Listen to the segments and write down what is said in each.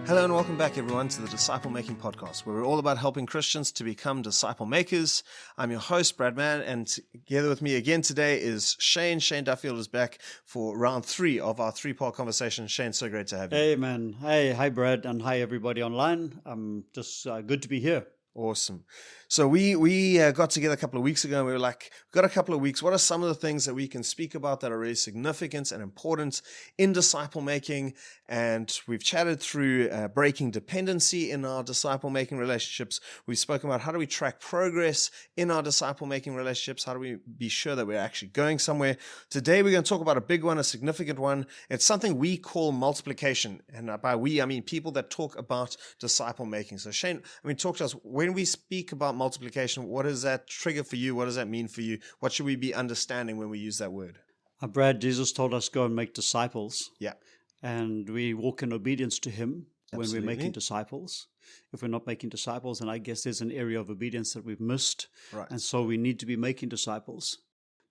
Hello and welcome back, everyone, to the Disciple Making Podcast, where we're all about helping Christians to become disciple makers. I'm your host, Brad Mann, and together with me again today is Shane. Shane Duffield is back for round 3 of our 3-part conversation. Shane, so great to have you. Hey, man. Hi, Brad, and hi, everybody online. Just good to be here. Awesome. So we got together a couple of weeks ago and we were like, we've got a couple of weeks. What are some of the things that we can speak about that are really significant and important in disciple making? And we've chatted through breaking dependency in our disciple making relationships. We've spoken about how do we track progress in our disciple making relationships? How do we be sure that we're actually going somewhere? Today we're going to talk about a big one, a significant one. It's something we call multiplication. And by we, I mean people that talk about disciple making. So Shane, talk to us. When we speak about multiplication, what does that trigger for you? What does that mean for you? What should we be understanding when we use that word? Brad, Jesus told us go and make disciples. Yeah. And we walk in obedience to him when Absolutely. we're making disciples. If we're not making disciples, then I guess there's an area of obedience that we've missed. Right. And so we need to be making disciples.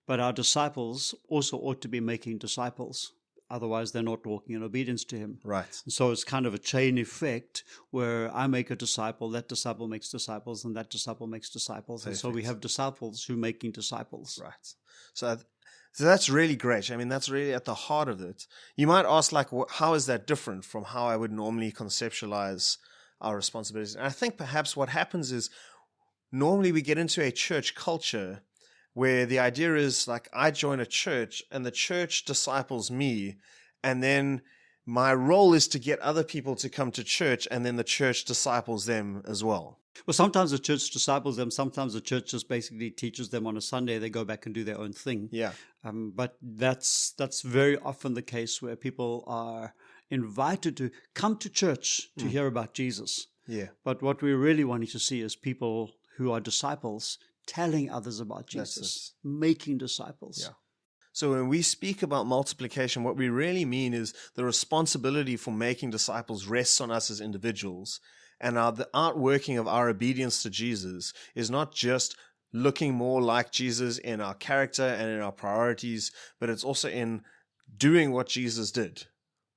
But our disciples also ought to be making disciples. Otherwise, they're not walking in obedience to him. Right. And so it's kind of a chain effect where I make a disciple, that disciple makes disciples, and that disciple makes disciples. Perfect. And so we have disciples who are making disciples. Right. So that's really great. That's really at the heart of it. You might ask, how is that different from how I would normally conceptualize our responsibilities? And I think perhaps what happens is normally we get into a church culture where the idea is I join a church and the church disciples me, and then my role is to get other people to come to church, and then the church disciples them as well. Well, sometimes the church disciples them. Sometimes the church just basically teaches them on a Sunday. They go back and do their own thing. Yeah. But that's very often the case where people are invited to come to church to hear about Jesus. Yeah. But what we really want to see is people who are disciples telling others about Jesus, making disciples. Yeah. So when we speak about multiplication, what we really mean is the responsibility for making disciples rests on us as individuals. And the outworking of our obedience to Jesus is not just looking more like Jesus in our character and in our priorities, but it's also in doing what Jesus did.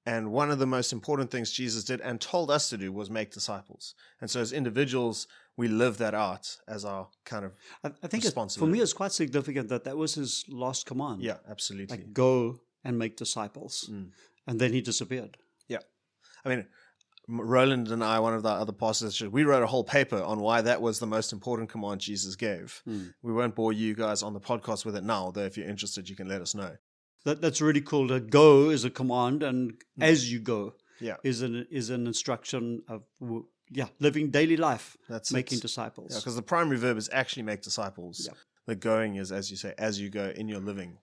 And one of the most important things Jesus did and told us to do was make disciples. And so as individuals, we live that out as our kind of I think responsibility. For me, it's quite significant that was his last command. Yeah, absolutely. Go and make disciples. And then he disappeared. Yeah. Roland and I, one of the other pastors, we wrote a whole paper on why that was the most important command Jesus gave. We won't bore you guys on the podcast with it now, although if you're interested, you can let us know. That's really cool. That go is a command, and as you go is an instruction of living daily life. That's making disciples. Yeah, because the primary verb is actually make disciples. Yeah. The going is, as you say, as you go in your living,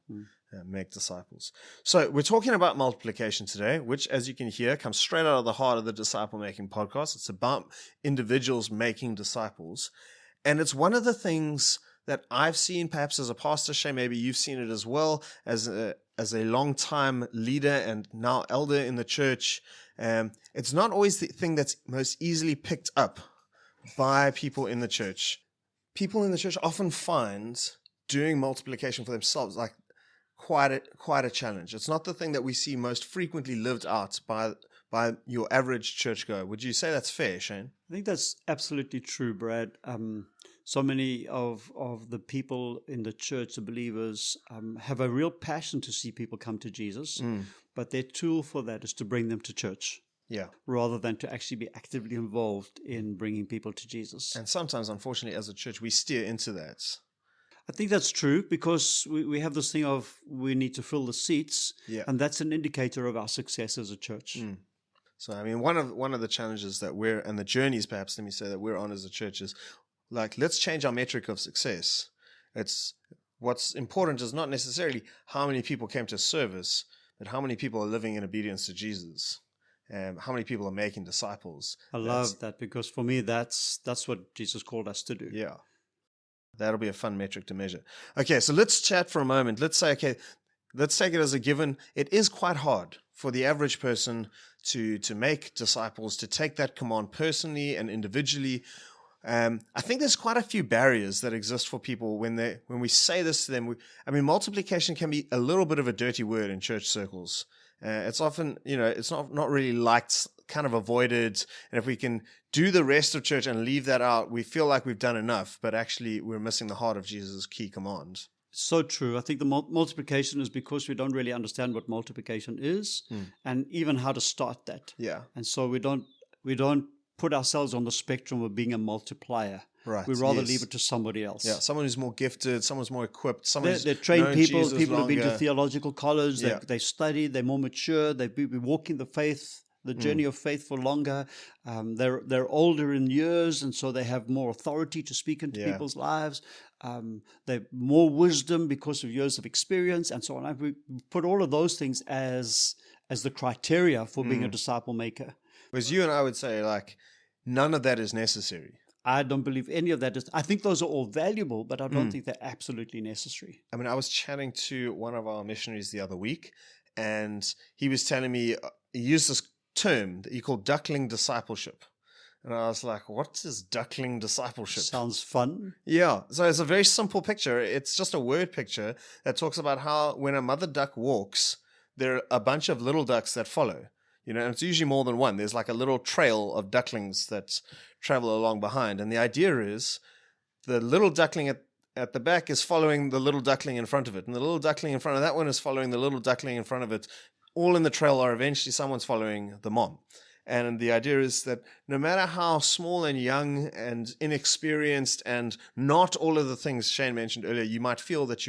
make disciples. So we're talking about multiplication today, which, as you can hear, comes straight out of the heart of the Disciple Making Podcast. It's about individuals making disciples. And it's one of the things that I've seen, perhaps as a pastor, Shane, maybe you've seen it as well, as a long-time leader and now elder in the church. It's not always the thing that's most easily picked up by people in the church. People in the church often find doing multiplication for themselves quite a challenge. It's not the thing that we see most frequently lived out by your average churchgoer. Would you say that's fair, Shane? I think that's absolutely true, Brad. So many of the people in the church, the believers, have a real passion to see people come to Jesus, but their tool for that is to bring them to church. Yeah. Rather than to actually be actively involved in bringing people to Jesus. And sometimes, unfortunately, as a church, we steer into that. I think that's true because we have this thing of we need to fill the seats, and that's an indicator of our success as a church. So, one of the challenges that and the journeys, perhaps, let me say, that we're on as a church is, let's change our metric of success. What's important is not necessarily how many people came to service, but how many people are living in obedience to Jesus. How many people are making disciples. I love that because for me, that's what Jesus called us to do. Yeah. That'll be a fun metric to measure. Okay, so let's chat for a moment. Let's say, let's take it as a given. It is quite hard for the average person to make disciples, to take that command personally and individually. I think there's quite a few barriers that exist for people when we say this to them. Multiplication can be a little bit of a dirty word in church circles. It's often, it's not really liked, kind of avoided. And if we can do the rest of church and leave that out, we feel like we've done enough, but actually we're missing the heart of Jesus' key command. So true. I think the multiplication is because we don't really understand what multiplication is and even how to start that. Yeah. And so we don't put ourselves on the spectrum of being a multiplier. Right. We'd rather leave it to somebody else. Yeah, someone who's more gifted, someone's more equipped, They're trained people, Jesus people who've been longer. to theological college, Yeah. they studied, they're more mature, they've been walking the faith, the journey of faith for longer. They're older in years, and so they have more authority to speak into people's lives. They've more wisdom because of years of experience, and so on. We put all of those things as the criteria for being a disciple maker. Whereas you and I would say, like, none of that is necessary. I don't believe any of that is. I think those are all valuable, but I don't think they're absolutely necessary. I mean, I was chatting to one of our missionaries the other week, and he was telling me he used this term that he called duckling discipleship. And I was like, what is duckling discipleship? Sounds fun. Yeah. So it's a very simple picture. It's just a word picture that talks about how when a mother duck walks, there are a bunch of little ducks that follow. And it's usually more than one. There's like a little trail of ducklings that travel along behind. And the idea is the little duckling at the back is following the little duckling in front of it. And the little duckling in front of that one is following the little duckling in front of it. All in the trail are eventually someone's following the mom. And the idea is that no matter how small and young and inexperienced and not all of the things Shane mentioned earlier, you might feel that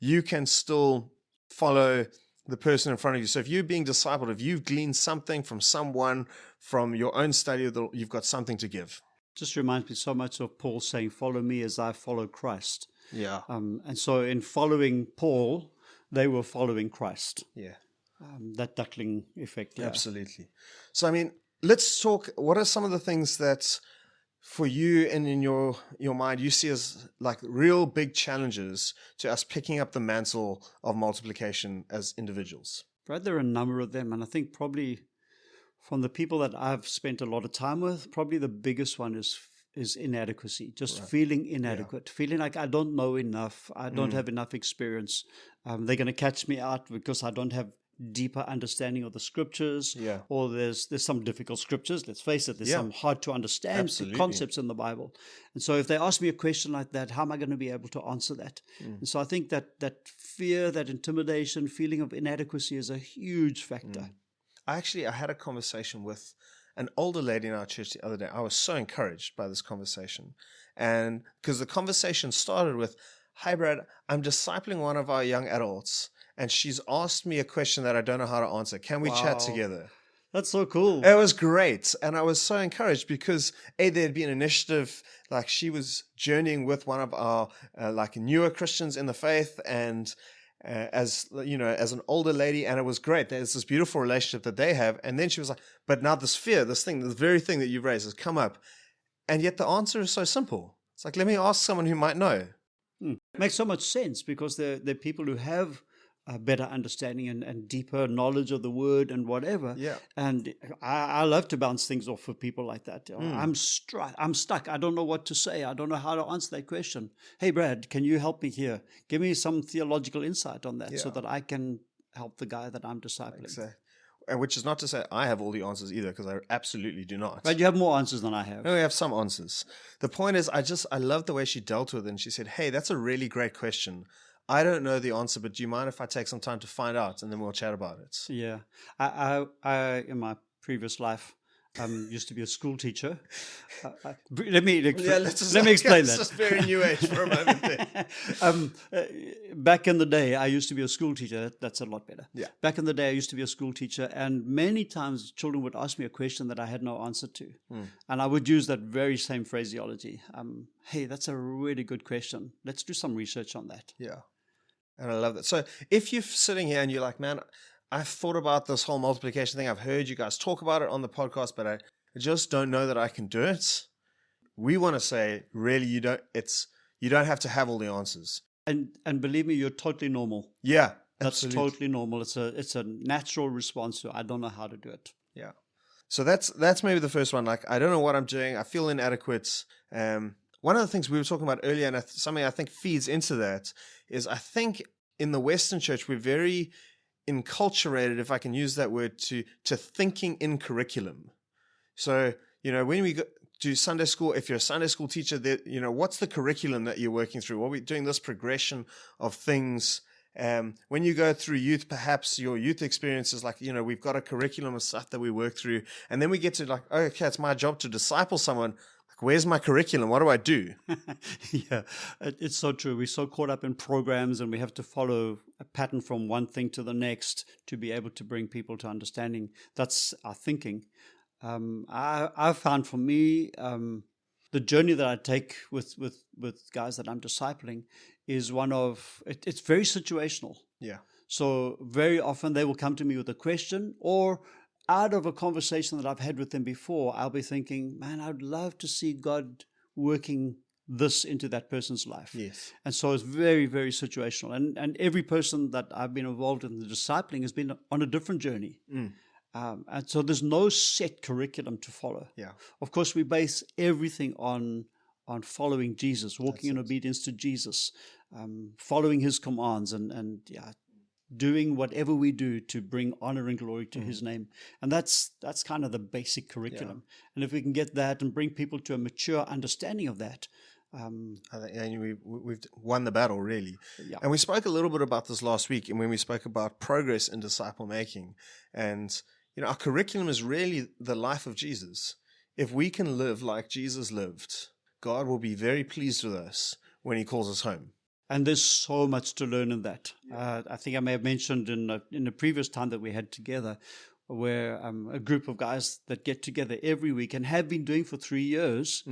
you can still follow the person in front of you. So if you're being discipled, if you've gleaned something from someone, from your own study, you've got something to give. Just reminds me so much of Paul saying, follow me as I follow Christ. Yeah. And so in following Paul, they were following Christ. Yeah. That duckling effect. Yeah. Absolutely. So, I mean, let's talk, what are some of the things that for you and in your mind you see as like real big challenges to us picking up the mantle of multiplication as individuals? Brad, there are a number of them, and I think probably from the people that I've spent a lot of time with, probably the biggest one is inadequacy, just feeling inadequate, feeling like I don't know enough, I don't have enough experience. They're going to catch me out because I don't have deeper understanding of the scriptures, or there's some difficult scriptures. Let's face it, there's some hard to understand concepts in the Bible. And so if they ask me a question like that, how am I going to be able to answer that? And so I think that fear, that intimidation, feeling of inadequacy is a huge factor. I had a conversation with an older lady in our church the other day. I was so encouraged by this conversation. And because the conversation started with, hi, Brad, I'm discipling one of our young adults, and she's asked me a question that I don't know how to answer. Can we chat together? That's so cool. It was great. And I was so encouraged because, there'd be an initiative, like she was journeying with one of our like newer Christians in the faith, and as an older lady, and it was great. There's this beautiful relationship that they have. And then she was like, but now this fear, this thing, the very thing that you've raised has come up. And yet the answer is so simple. It's like, let me ask someone who might know. It makes so much sense because they're people who have a better understanding and deeper knowledge of the word and whatever. Yeah. And I love to bounce things off of people like that. I'm stuck. I don't know what to say. I don't know how to answer that question. Hey, Brad, can you help me here? Give me some theological insight on that so that I can help the guy that I'm discipling. Exactly. And which is not to say I have all the answers either, because I absolutely do not. But you have more answers than I have. No, we have some answers. The point is, I love the way she dealt with it. And she said, hey, that's a really great question. I don't know the answer, but do you mind if I take some time to find out, and then we'll chat about it? Yeah. I in my previous life, used to be a school teacher. Let me explain that. It's just very new age for a moment there. Back in the day, I used to be a school teacher. That's a lot better. Yeah. Back in the day, I used to be a school teacher, and many times children would ask me a question that I had no answer to. And I would use that very same phraseology. Hey, that's a really good question. Let's do some research on that. Yeah. And I love that. So if you're sitting here and you're like, man, I've thought about this whole multiplication thing. I've heard you guys talk about it on the podcast, but I just don't know that I can do it. We want to say, really, you don't have to have all the answers. And believe me, you're totally normal. Yeah, that's absolutely. Totally normal. It's a natural response to I don't know how to do it. Yeah. So that's maybe the first one. Like, I don't know what I'm doing. I feel inadequate. One of the things we were talking about earlier, and something I think feeds into that, is I think in the Western church, we're very enculturated, if I can use that word, to thinking in curriculum. So, when we do Sunday school, if you're a Sunday school teacher, what's the curriculum that you're working through? Well, we're doing this progression of things. When you go through youth, perhaps your youth experience is like, we've got a curriculum of stuff that we work through. And then we get to like, okay, it's my job to disciple someone. Like, where's my curriculum? What do I do? Yeah, it's so true. We're so caught up in programs, and we have to follow a pattern from one thing to the next to be able to bring people to understanding. That's our thinking. I've found for me, the journey that I take with guys that I'm discipling is one of, it's very situational. Yeah. So very often they will come to me with a question, or out of a conversation that I've had with them before, I'll be thinking, man, I'd love to see God working this into that person's life. Yes. And so it's very, very situational. And every person that I've been involved in the discipling has been on a different journey. And so there's no set curriculum to follow. Yeah. Of course, we base everything on following Jesus, walking in obedience to Jesus, following his commands, and doing whatever we do to bring honor and glory to his name. And that's kind of the basic curriculum. Yeah. And if we can get that and bring people to a mature understanding of that, I think we've won the battle, really. Yeah. And we spoke a little bit about this last week, and when we spoke about progress in disciple making. And our curriculum is really the life of Jesus. If we can live like Jesus lived, God will be very pleased with us when he calls us home. And there's so much to learn in that. I think I may have mentioned in the previous time that we had together, where a group of guys that get together every week and have been doing for 3 years,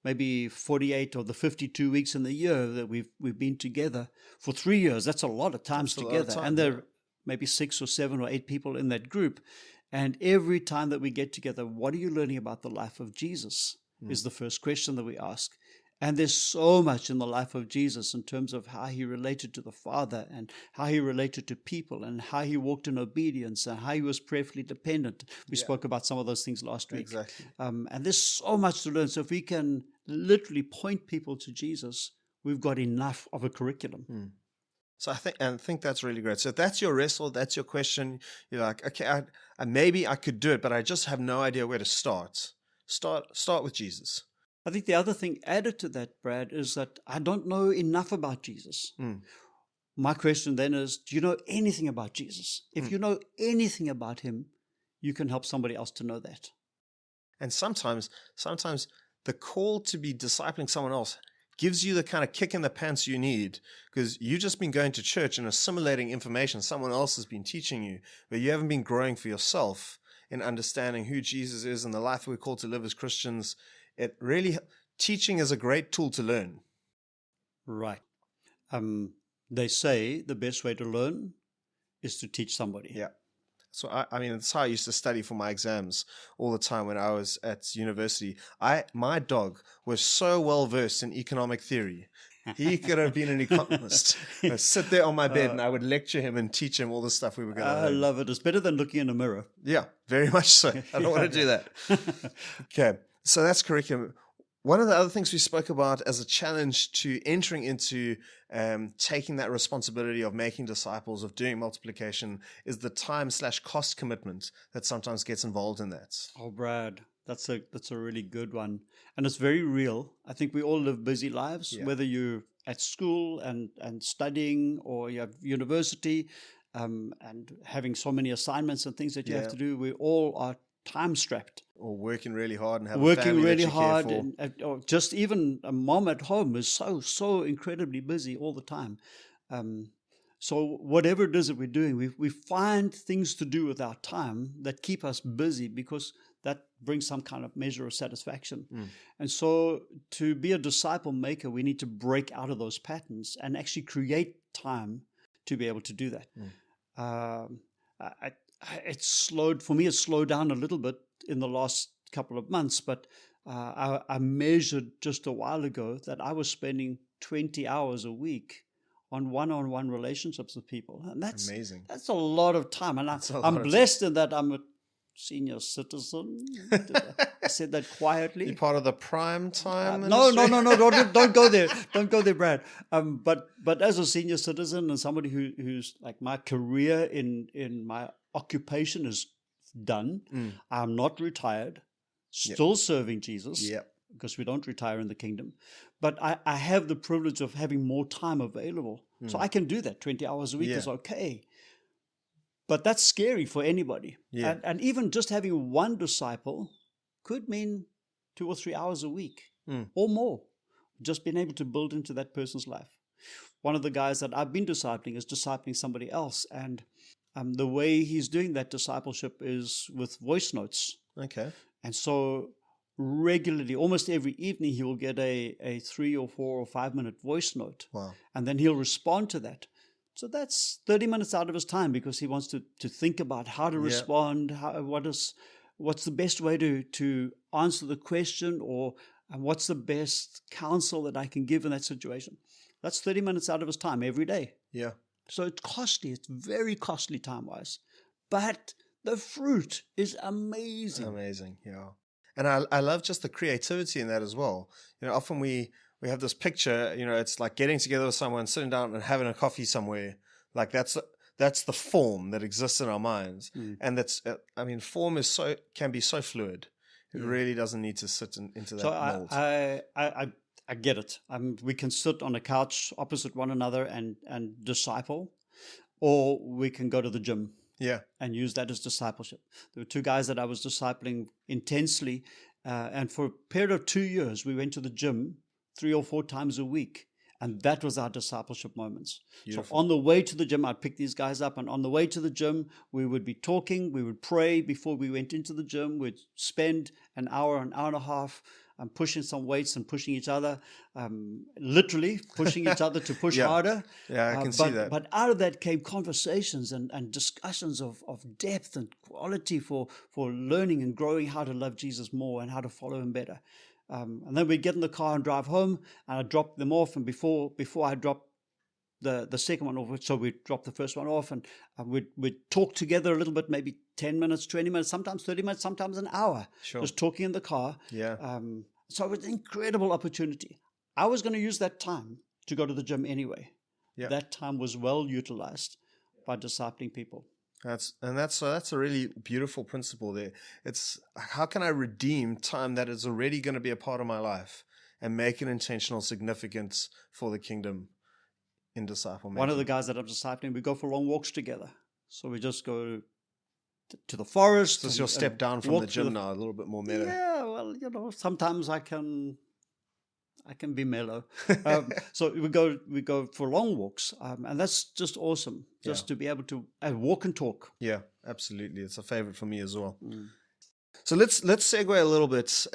maybe 48 of the 52 weeks in the year that we've been together for 3 years. That's a lot of times together. And there are maybe 6 or 7 or 8 people in that group. And every time that we get together, what are you learning about the life of Jesus is the first question that we ask. And there's so much in the life of Jesus in terms of how he related to the Father, and how he related to people, and how he walked in obedience, and how he was prayerfully dependent. We spoke about some of those things last week. Exactly. And there's so much to learn. So if we can literally point people to Jesus, we've got enough of a curriculum. So I think that's really great. So if that's your wrestle, that's your question, you're like, okay, maybe I could do it, but I just have no idea where to start. Start with Jesus. I think the other thing added to that, Brad, is that I don't know enough about Jesus. My question then is, do you know anything about Jesus? If you know anything about him, you can help somebody else to know that. And sometimes the call to be discipling someone else gives you the kind of kick in the pants you need, because you've just been going to church and assimilating information someone else has been teaching you, but you haven't been growing for yourself in understanding who Jesus is and the life we're called to live as Christians. It really, teaching is a great tool to learn. Right. They say the best way to learn is to teach somebody. Yeah. So, that's how I used to study for my exams all the time when I was at university. My dog was so well versed in economic theory. He could have been an economist. I'd sit there on my bed and I would lecture him and teach him all the stuff we were going to learn. I love it. It's better than looking in a mirror. Yeah, very much so. I don't want to do that. Okay, so that's curriculum. One of the other things we spoke about as a challenge to entering into taking that responsibility of making disciples, of doing multiplication, is the time/cost commitment that sometimes gets involved in that. Oh, Brad, that's a really good one. And it's very real. I think we all live busy lives, whether you're at school and studying, or you have university and having so many assignments and things that you have to do. We all are time strapped. Or working really hard and have working a family really that you hard, care for. or just even a mom at home is so incredibly busy all the time. So whatever it is that we're doing, we find things to do with our time that keep us busy, because that brings some kind of measure of satisfaction. And so to be a disciple maker, we need to break out of those patterns and actually create time to be able to do that. It's slowed down a little bit in the last couple of months, but I measured just a while ago that I was spending 20 hours a week on one-on-one relationships with people. And that's amazing. That's a lot of time. And I'm blessed in that I'm senior citizen. I said that quietly. You're part of the prime time No, ministry? don't go there. Don't go there, Brad. But as a senior citizen and somebody who's like, my career in my occupation is done. I'm not retired, still serving Jesus. Yep. Because we don't retire in the kingdom. But I have the privilege of having more time available. So I can do that. 20 hours a week is okay. But that's scary for anybody. Yeah. And even just having one disciple could mean 2 or 3 hours a week or more. Just being able to build into that person's life. One of the guys that I've been discipling is discipling somebody else. And the way he's doing that discipleship is with voice notes. Okay. And so regularly, almost every evening, he will get a 3 or 4 or 5 minute voice note. Wow. And then he'll respond to that. So that's 30 minutes out of his time because he wants to think about how to respond, what's the best way to answer the question, or what's the best counsel that I can give in that situation. That's 30 minutes out of his time every day. Yeah. So it's costly. It's very costly time-wise. But the fruit is amazing. Amazing, yeah. And I love just the creativity in that as well. You know, often we have this picture, you know, it's like getting together with someone, sitting down and having a coffee somewhere. Like that's the form that exists in our minds. And that's, form can be so fluid. It really doesn't need to sit into that mold. I get it. We can sit on a couch opposite one another and disciple, or we can go to the gym. Yeah. And use that as discipleship. There were 2 guys that I was discipling intensely. And for a period of 2 years, we went to the gym 3 or 4 times a week. And that was our discipleship moments. Beautiful. So on the way to the gym, I'd pick these guys up. And on the way to the gym, we would be talking. We would pray before we went into the gym. We'd spend an hour and a half pushing some weights and pushing each other, literally pushing each other to push harder. Yeah, I can see that. But out of that came conversations and discussions of depth and quality for learning and growing how to love Jesus more and how to follow him better. And then we'd get in the car and drive home, and I'd drop them off. And before I dropped the second one off, so we'd drop the first one off, and we'd talk together a little bit, maybe 10 minutes, 20 minutes, sometimes 30 minutes, sometimes an hour. Sure. Just talking in the car. Yeah. So it was an incredible opportunity. I was going to use that time to go to the gym anyway. Yeah. That time was well utilized by discipling people. That's a really beautiful principle there. It's how can I redeem time that is already going to be a part of my life and make an intentional significance for the kingdom in disciple making. One of the guys that I'm discipling, we go for long walks together. So we just go to the forest. So you'll step down from the gym now, a little bit more mellow. Yeah, well, sometimes I can be mellow. So we go for long walks, and that's just awesome. Just to be able to walk and talk. Yeah, absolutely. It's a favorite for me as well. So let's segue a little bit.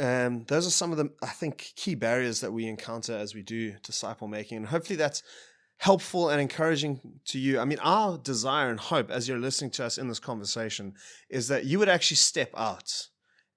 Those are some of the, I think, key barriers that we encounter as we do disciple making, and hopefully that's helpful and encouraging to you. I mean, our desire and hope as you're listening to us in this conversation is that you would actually step out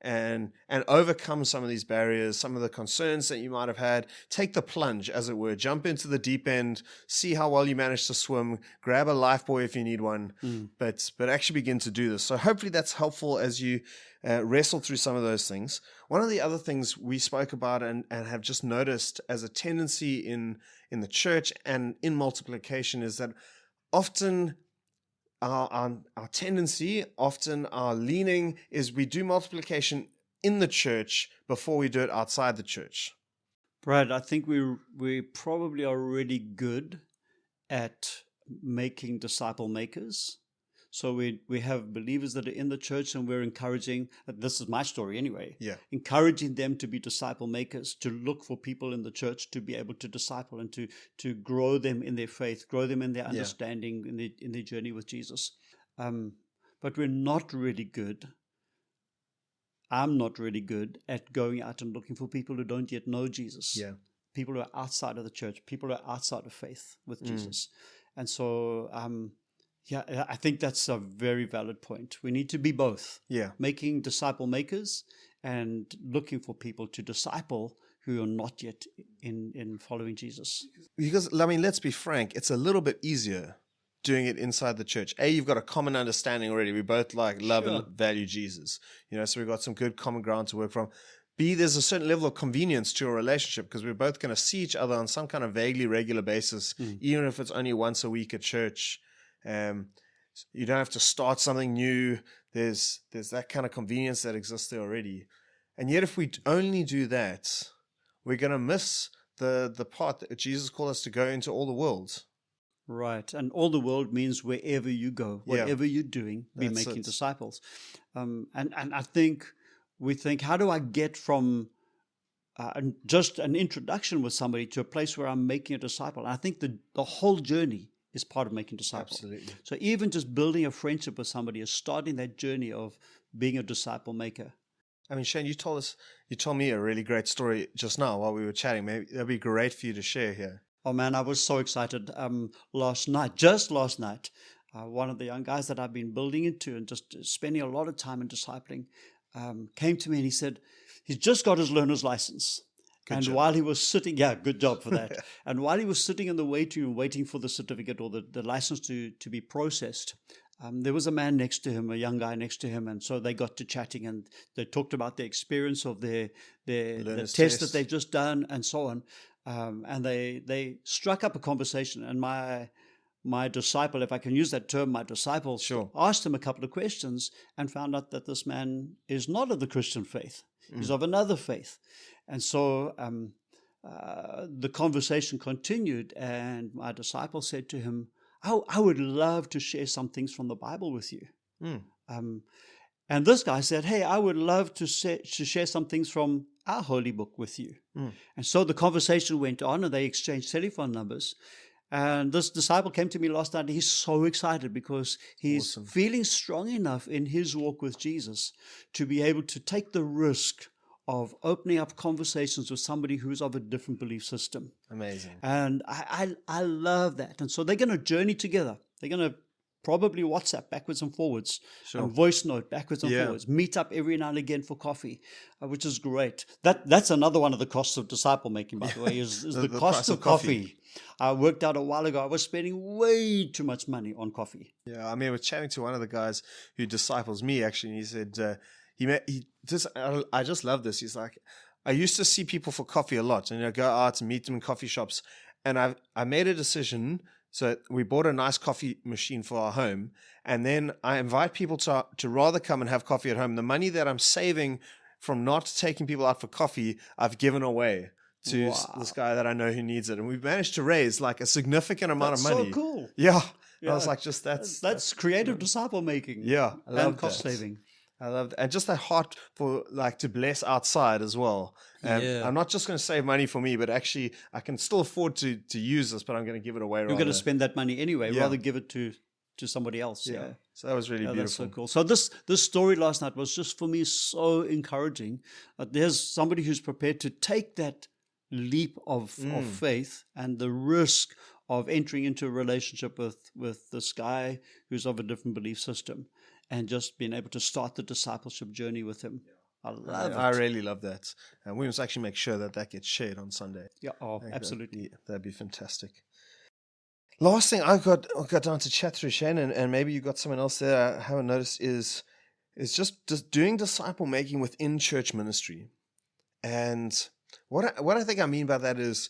and overcome some of these barriers, some of the concerns that you might have had. Take the plunge, as it were. Jump into the deep end, see how well you manage to swim, grab a life buoy if you need one, but actually begin to do this. So hopefully that's helpful as you wrestle through some of those things. One of the other things we spoke about and have just noticed as a tendency in the church and in multiplication is that often our tendency, often our leaning is we do multiplication in the church before we do it outside the church. Brad, I think we probably are really good at making disciple makers. So we have believers that are in the church, and we're encouraging, this is my story anyway, encouraging them to be disciple makers, to look for people in the church to be able to disciple and to grow them in their faith, grow them in their understanding, in their journey with Jesus. But we're not really good. I'm not really good at going out and looking for people who don't yet know Jesus. Yeah. People who are outside of the church, people who are outside of faith with Jesus. And so I think that's a very valid point. We need to be both. Yeah. Making disciple makers and looking for people to disciple who are not yet in following Jesus. Because, I mean, let's be frank, it's a little bit easier doing it inside the church. You've got a common understanding already. We both love Sure. and value Jesus, so we've got some good common ground to work from. B, there's a certain level of convenience to a relationship because we're both going to see each other on some kind of vaguely regular basis, even if it's only once a week at church. You don't have to start something new. There's that kind of convenience that exists there already. And yet if we only do that, we're going to miss the part that Jesus called us to go into all the world. Right. And all the world means wherever you go, whatever you're doing, be making disciples. And I think we think, how do I get from just an introduction with somebody to a place where I'm making a disciple? And I think the whole journey is part of making disciples. Absolutely. So even just building a friendship with somebody is starting that journey of being a disciple maker. I mean, Shane, you told me a really great story just now while we were chatting. Maybe that'd be great for you to share here. Oh man, I was so excited. Last night, one of the young guys that I've been building into and just spending a lot of time in discipling came to me and he said he's just got his learner's license. Good job. While he was sitting, good job for that. And while he was sitting in the waiting for the certificate or the license to be processed, there was a man next to him, a young guy next to him, and so they got to chatting and they talked about the experience of the test that they've just done and so on. And they struck up a conversation, and my disciple, if I can use that term, my disciple, asked him a couple of questions and found out that this man is not of the Christian faith. He's of another faith. And so the conversation continued, and my disciple said to him, I would love to share some things from the Bible with you. And this guy said, hey, I would love to share some things from our holy book with you. And so the conversation went on, and they exchanged telephone numbers. And this disciple came to me last night. He's so excited because he's feeling strong enough in his walk with Jesus to be able to take the risk of opening up conversations with somebody who's of a different belief system. Amazing. And I love that. And so they're going to journey together. They're going to probably WhatsApp backwards and forwards, and voice note backwards and forwards, meet up every now and again for coffee, which is great. That's another one of the costs of disciple making, by the way, is the cost of coffee. I worked out a while ago, I was spending way too much money on coffee. Yeah, I mean, I was chatting to one of the guys who disciples me, actually, and he said, I just love this. He's like, I used to see people for coffee a lot, and go out and meet them in coffee shops, and I made a decision. So we bought a nice coffee machine for our home, and then I invite people to rather come and have coffee at home. The money that I'm saving from not taking people out for coffee, I've given away to this guy that I know who needs it. And we've managed to raise a significant amount of money. That's so cool. Yeah. I was like, that's creative disciple making. Yeah. I love cost saving. I love that. And just that heart for to bless outside as well. I'm not just going to save money for me, but actually I can still afford to use this, but I'm going to give it away. You're going to spend that money anyway, rather give it to somebody else. Yeah. So that was really beautiful. That's so cool. So this story last night was just for me so encouraging. There's somebody who's prepared to take that leap of faith and the risk of entering into a relationship with this guy who's of a different belief system, and just being able to start the discipleship journey with him. I love it. I really love that. And we must actually make sure that gets shared on Sunday. Yeah, absolutely. That'd be fantastic. Last thing I got down to chat through, Shane, and maybe you got someone else there I haven't noticed, is just doing disciple making within church ministry. And what I think I mean by that is,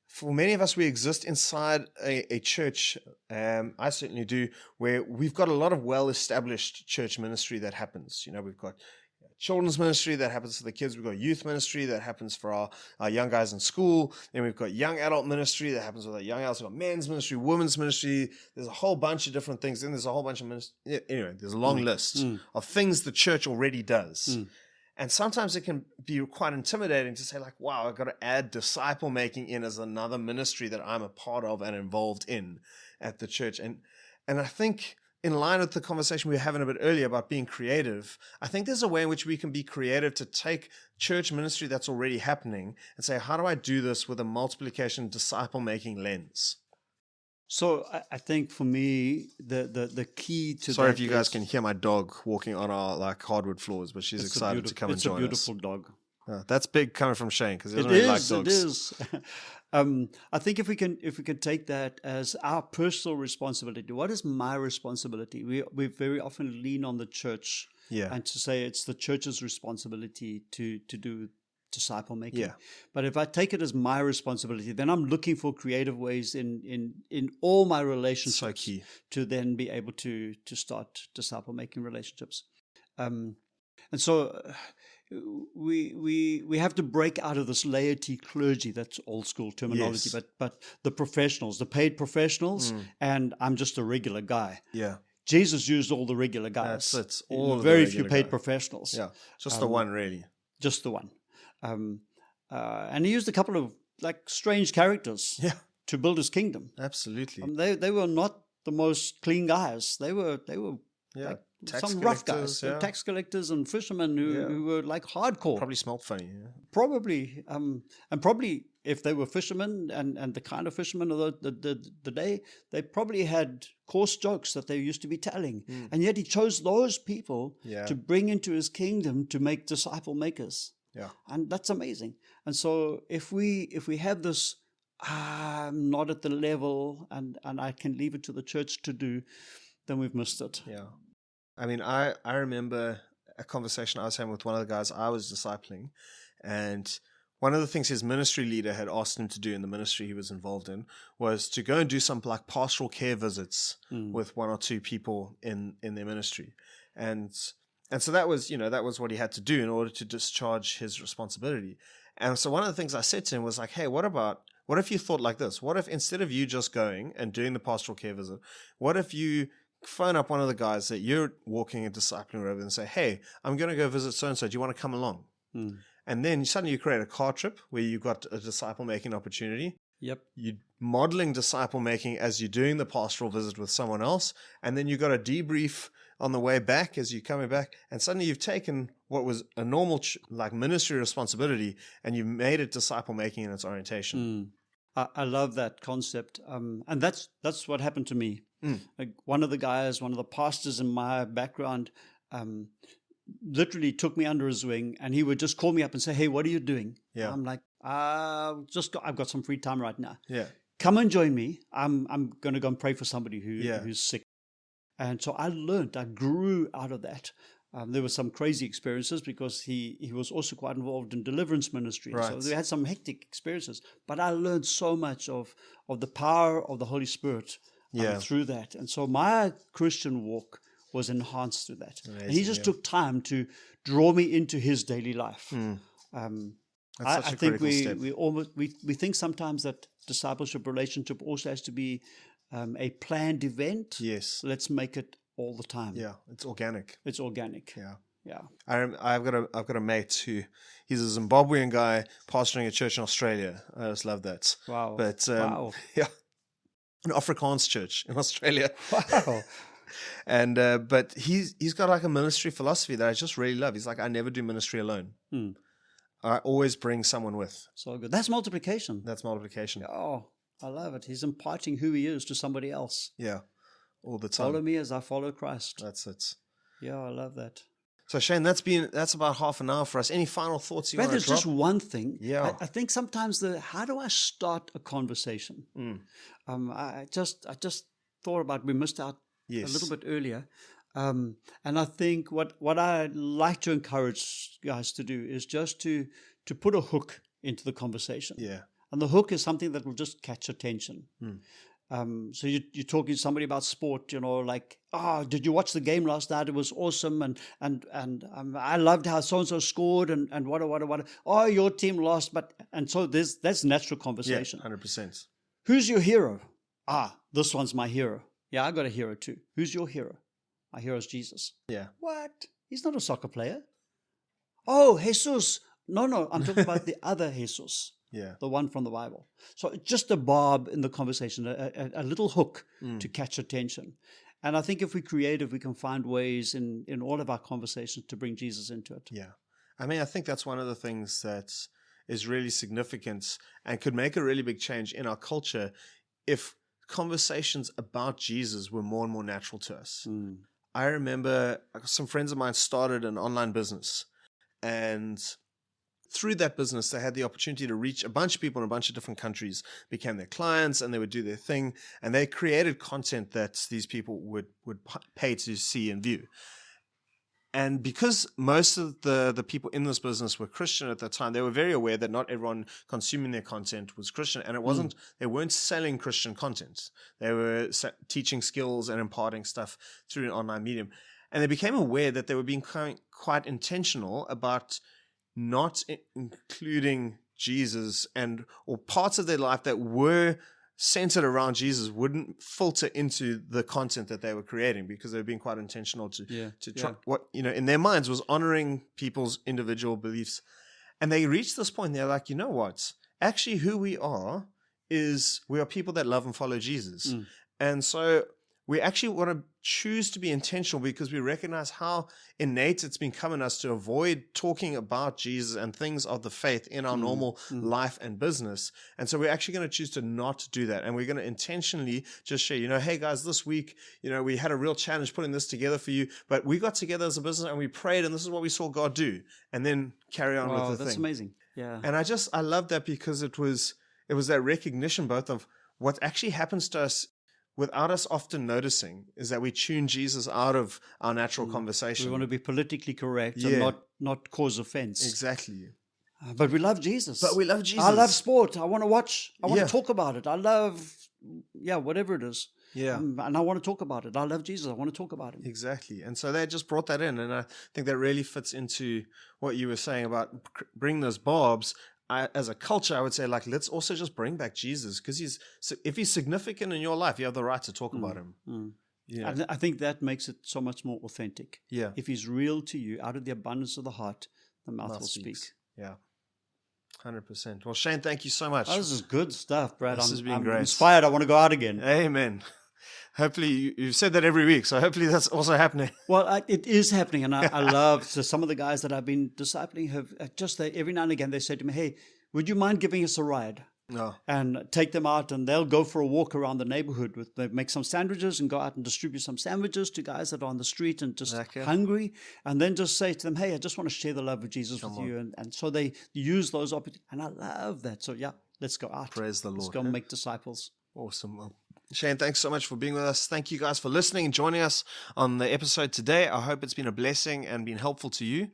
for many of us, we exist inside a church, I certainly do, where we've got a lot of well-established church ministry that happens. We've got children's ministry that happens for the kids. We've got youth ministry that happens for our young guys in school. Then we've got young adult ministry that happens with our young adults. We've got men's ministry, women's ministry. There's a whole bunch of different things. Then there's a whole bunch of ministry. Anyway, there's a long list of things the church already does. And sometimes it can be quite intimidating to say, wow, I've got to add disciple making in as another ministry that I'm a part of and involved in at the church. And I think, in line with the conversation we were having a bit earlier about being creative, I think there's a way in which we can be creative to take church ministry that's already happening and say, how do I do this with a multiplication disciple-making lens? So I think for me, the key to Sorry if you guys can hear my dog walking on our hardwood floors, but she's excited to come and join us. It's a beautiful dog. That's big coming from Shane because he It doesn't really like is. dogs. It is. I think if we can take that as our personal responsibility, what is my responsibility? We very often lean on the church, and to say it's the church's responsibility to do disciple making. Yeah. But if I take it as my responsibility, then I'm looking for creative ways in all my relationships So key. to then be able to start disciple making relationships. And so we have to break out of this laity clergy, that's old school terminology, but the professionals, the paid professionals, and I'm just a regular guy. Yeah. Jesus used all the regular guys. That's it. All very the few paid professionals. Yeah. Just the one, really. Just the one. And he used a couple of like strange characters to build his kingdom. Absolutely. They were not the most clean guys. They were like some rough guys, tax collectors and fishermen who were like hardcore. Probably smelled funny. Yeah. Probably, and probably if they were fishermen and the kind of fishermen of the day, they probably had coarse jokes that they used to be telling. And yet he chose those people to bring into his kingdom to make disciple makers. Yeah. And that's amazing. And so if we have this, I'm not at the level and I can leave it to the church to do, then we've missed it. Yeah. I mean, I remember a conversation I was having with one of the guys I was discipling, and one of the things his ministry leader had asked him to do in the ministry he was involved in was to go and do some like pastoral care visits with one or two people in their ministry. And so that was what he had to do in order to discharge his responsibility. And so one of the things I said to him was like, hey, what if you thought like this? What if instead of you just going and doing the pastoral care visit, what if you phone up one of the guys that you're walking and discipling with and say, hey, I'm going to go visit so-and-so. Do you want to come along? And then suddenly you create a car trip where you've got a disciple-making opportunity. Yep. You're modeling disciple-making as you're doing the pastoral visit with someone else. And then you've got a debrief on the way back as you're coming back. And suddenly you've taken what was a normal like ministry responsibility and you've made it disciple-making in its orientation. I love that concept. And that's what happened to me. Like one of the pastors in my background literally took me under his wing, and he would just call me up and say, hey, what are you doing? Yeah. I'm like, I've got some free time right now. Yeah. Come and join me. I'm going to go and pray for somebody who's sick. And so I grew out of that. There were some crazy experiences because he was also quite involved in deliverance ministry. Right. So we had some hectic experiences. But I learned so much of the power of the Holy Spirit through that. And so my Christian walk was enhanced through that. Amazing, and he just took time to draw me into his daily life. I think we think sometimes that discipleship relationship also has to be a planned event. Yes. Let's make it all the time. Yeah, it's organic. It's organic. Yeah. I've got a mate he's a Zimbabwean guy pastoring a church in Australia. I just love that. Wow. But wow. Yeah, an Afrikaans church in Australia. Wow. And but he's got like a ministry philosophy that I just really love. He's like, I never do ministry alone. I always bring someone with. So good. That's multiplication. That's multiplication. Oh, I love it. He's imparting who he is to somebody else. Yeah, all the time. Follow me as I follow Christ. That's it. Yeah, I love that. So Shane, that's about half an hour for us. Any final thoughts you want to drop? There's just one thing. Yeah. I think sometimes how do I start a conversation? I just thought about, we missed out a little bit earlier. And I think what I like to encourage guys to do is just to put a hook into the conversation. Yeah. And the hook is something that will just catch attention. So you're talking to somebody about sport, like, did you watch the game last night? It was awesome. And I loved how so-and-so scored and what. Oh, your team lost. And so that's natural conversation. Yeah, 100%. Who's your hero? This one's my hero. Yeah, I got a hero too. Who's your hero? My hero is Jesus. Yeah. What? He's not a soccer player. Oh, Jesus. No, I'm talking about the other Jesus. Yeah. The one from the Bible. So just a barb in the conversation, a little hook to catch attention. And I think if we're creative, we can find ways in all of our conversations to bring Jesus into it. Yeah. I mean, I think that's one of the things that is really significant and could make a really big change in our culture if conversations about Jesus were more and more natural to us. I remember some friends of mine started an online business, and through that business, they had the opportunity to reach a bunch of people in a bunch of different countries, became their clients, and they would do their thing. And they created content that these people would pay to see and view. And because most of the people in this business were Christian at that time, they were very aware that not everyone consuming their content was Christian. And it wasn't, they weren't selling Christian content. They were teaching skills and imparting stuff through an online medium. And they became aware that they were being quite intentional about not including Jesus, or parts of their life that were centered around Jesus wouldn't filter into the content that they were creating, because they were being quite intentional to try what, in their minds was honoring people's individual beliefs. And they reached this point, they're like, you know what? Actually, who we are is we are people that love and follow Jesus. And so we actually want to choose to be intentional, because we recognize how innate it's become in us to avoid talking about Jesus and things of the faith in our normal life and business. And so we're actually going to choose to not do that. And we're going to intentionally just share, hey guys, this week, we had a real challenge putting this together for you, but we got together as a business and we prayed, and this is what we saw God do, and then carry on with the thing. That's amazing. Yeah. And I love that, because it was that recognition both of what actually happens to us without us often noticing, is that we tune Jesus out of our natural conversation. We want to be politically correct and not cause offense. Exactly. But we love Jesus. I love sport. I want to watch. I want to talk about it. I love, whatever it is. Yeah. And I want to talk about it. I love Jesus. I want to talk about him. Exactly. And so they just brought that in. And I think that really fits into what you were saying about bring those barbs. As a culture, I would say, let's also just bring back Jesus, because if he's significant in your life, you have the right to talk about him. Yeah. I think that makes it so much more authentic. Yeah. If he's real to you, out of the abundance of the heart, the mouth will speak. Yeah. 100%. Well, Shane, thank you so much. Oh, this is good stuff, Brad. This has been I'm great. Inspired. I want to go out again. Amen. Hopefully, you've said that every week, so hopefully that's also happening. Well, it is happening, and I love, so some of the guys that I've been discipling have every now and again, they say to me, hey, would you mind giving us a ride? No. And take them out, and they'll go for a walk around the neighborhood. They make some sandwiches and go out and distribute some sandwiches to guys that are on the street and just hungry, and then just say to them, hey, I just want to share the love of Jesus with you. And so they use those opportunities, and I love that. So let's go out. Praise the Lord. Let's go make disciples. Awesome. Well, Shane, thanks so much for being with us. Thank you guys for listening and joining us on the episode today. I hope it's been a blessing and been helpful to you.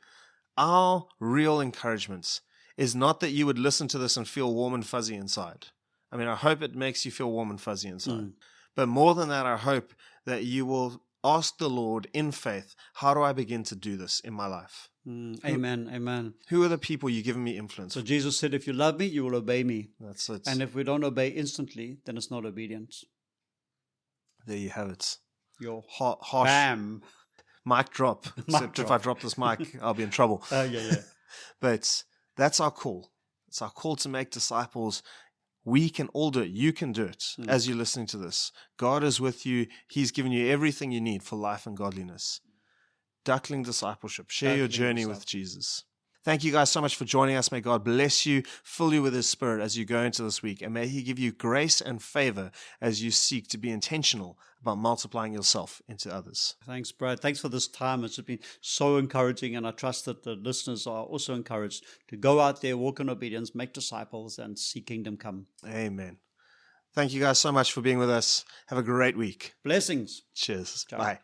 Our real encouragements is not that you would listen to this and feel warm and fuzzy inside. I mean, I hope it makes you feel warm and fuzzy inside. But more than that, I hope that you will ask the Lord in faith, how do I begin to do this in my life? Amen. Who are the people you're giving me influence? So Jesus said, if you love me, you will obey me. That's it. And if we don't obey instantly, then it's not obedience. There you have it. Your harsh bam. Mic drop. Except if I drop this mic, I'll be in trouble. Yeah. But that's our call. It's our call to make disciples. We can all do it. You can do it as you're listening to this. God is with you. He's given you everything you need for life and godliness. Duckling discipleship. Share your journey with Jesus. Thank you guys so much for joining us. May God bless you, fill you with His Spirit as you go into this week, and may He give you grace and favor as you seek to be intentional about multiplying yourself into others. Thanks, Brad. Thanks for this time. It's been so encouraging, and I trust that the listeners are also encouraged to go out there, walk in obedience, make disciples, and see kingdom come. Amen. Thank you guys so much for being with us. Have a great week. Blessings. Cheers. Ciao. Bye.